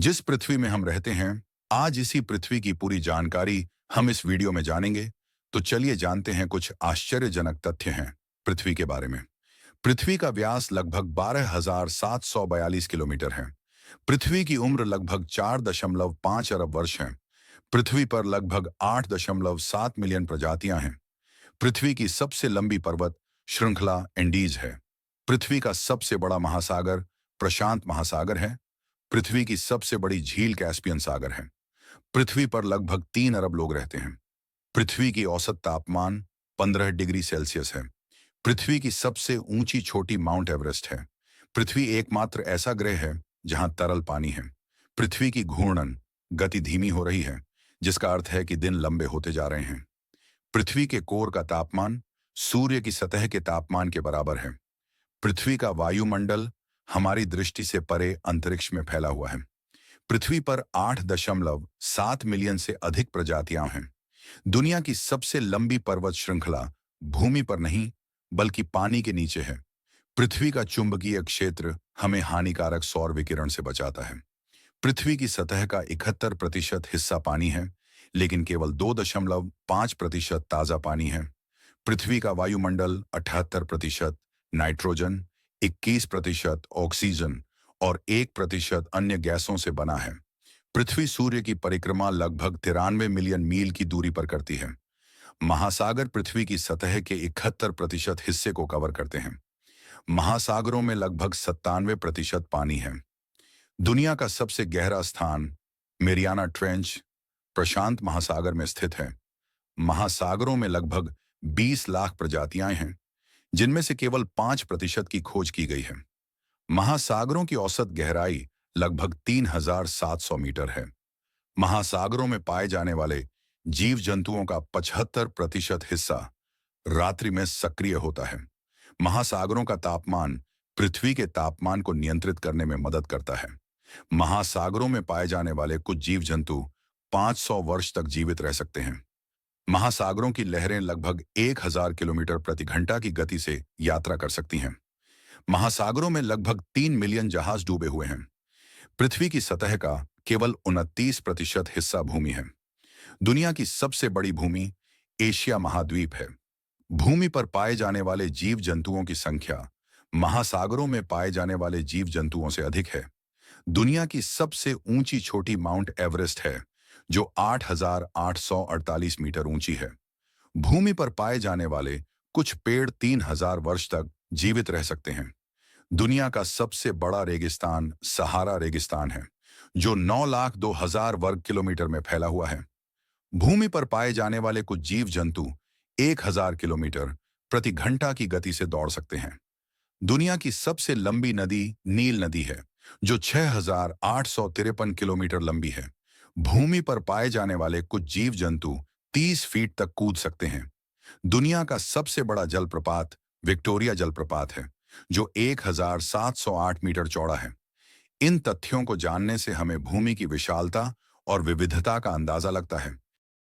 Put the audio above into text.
जिस पृथ्वी में हम रहते हैं, आज इसी पृथ्वी की पूरी जानकारी हम इस वीडियो में जानेंगे। तो चलिए जानते हैं कुछ आश्चर्यजनक तथ्य हैं पृथ्वी के बारे में। पृथ्वी का व्यास लगभग 12,742 किलोमीटर है। पृथ्वी की उम्र लगभग 4.5 अरब वर्ष है। पृथ्वी पर लगभग 8.7 मिलियन प्रजातियां हैं। पृथ्वी की सबसे लंबी पर्वत श्रृंखला एंडीज है। पृथ्वी का सबसे बड़ा महासागर प्रशांत महासागर है। पृथ्वी की सबसे बड़ी झील कैस्पियन सागर है। पृथ्वी पर लगभग 3 अरब लोग रहते हैं। पृथ्वी की औसत तापमान 15 डिग्री सेल्सियस है। पृथ्वी की सबसे ऊंची चोटी माउंट एवरेस्ट है। पृथ्वी एकमात्र ऐसा ग्रह है जहां तरल पानी है। पृथ्वी की घूर्णन गति धीमी हो रही है, जिसका अर्थ है कि दिन लंबे होते जा रहे हैं। पृथ्वी के कोर का तापमान सूर्य की सतह के तापमान के बराबर है। पृथ्वी का वायुमंडल हमारी दृष्टि से परे अंतरिक्ष में फैला हुआ है। पृथ्वी पर 8.7 मिलियन से अधिक प्रजातियां हैं। दुनिया की सबसे लंबी पर्वत श्रृंखला भूमि पर नहीं, बल्कि पानी के नीचे है। पृथ्वी का चुंबकीय क्षेत्र हमें हानिकारक सौर विकिरण से बचाता है। पृथ्वी की सतह का 71% हिस्सा पानी है, लेकिन केवल 2.5% ताजा पानी है। पृथ्वी का वायुमंडल 78% नाइट्रोजन, 21% ऑक्सीजन और 1% अन्य गैसों से बना है। पृथ्वी सूर्य की परिक्रमा लगभग 93 मिलियन मील की दूरी पर करती है। महासागर पृथ्वी की सतह के 71% हिस्से को कवर करते हैं। महासागरों में लगभग 97% पानी है। दुनिया का सबसे गहरा स्थान मेरियाना ट्रेंच प्रशांत महासागर में स्थित है। महासागरों में लगभग 20 लाख प्रजातियां हैं, जिनमें से केवल 5% की खोज की गई है। महासागरों की औसत गहराई लगभग 3,700 मीटर है। महासागरों में पाए जाने वाले जीव जंतुओं का 75% हिस्सा रात्रि में सक्रिय होता है। महासागरों का तापमान पृथ्वी के तापमान को नियंत्रित करने में मदद करता है। महासागरों में पाए जाने वाले कुछ जीव जंतु 500 वर्ष तक जीवित रह सकते हैं। महासागरों की लहरें लगभग 1000 किलोमीटर प्रति घंटा की गति से यात्रा कर सकती हैं। महासागरों में लगभग 3 मिलियन जहाज डूबे हुए हैं। पृथ्वी की सतह का केवल 29% हिस्सा भूमि है। दुनिया की सबसे बड़ी भूमि एशिया महाद्वीप है। भूमि पर पाए जाने वाले जीव जंतुओं की संख्या महासागरों में पाए जाने वाले जीव जंतुओं से अधिक है। दुनिया की सबसे ऊंची चोटी माउंट एवरेस्ट है, जो 8,848 मीटर ऊंची है। भूमि पर पाए जाने वाले कुछ पेड़ 3,000 वर्ष तक जीवित रह सकते हैं। दुनिया का सबसे बड़ा रेगिस्तान सहारा रेगिस्तान है, जो 9,02,000 वर्ग किलोमीटर में फैला हुआ है। भूमि पर पाए जाने वाले कुछ जीव जंतु 1,000 किलोमीटर प्रति घंटा की गति से दौड़ सकते हैं। दुनिया की सबसे लंबी नदी नील नदी है, जो 6,853 किलोमीटर लंबी है। भूमि पर पाए जाने वाले कुछ जीव जंतु 30 फीट तक कूद सकते हैं। दुनिया का सबसे बड़ा जलप्रपात विक्टोरिया जलप्रपात है, जो 1,708 मीटर चौड़ा है। इन तथ्यों को जानने से हमें भूमि की विशालता और विविधता का अंदाजा लगता है।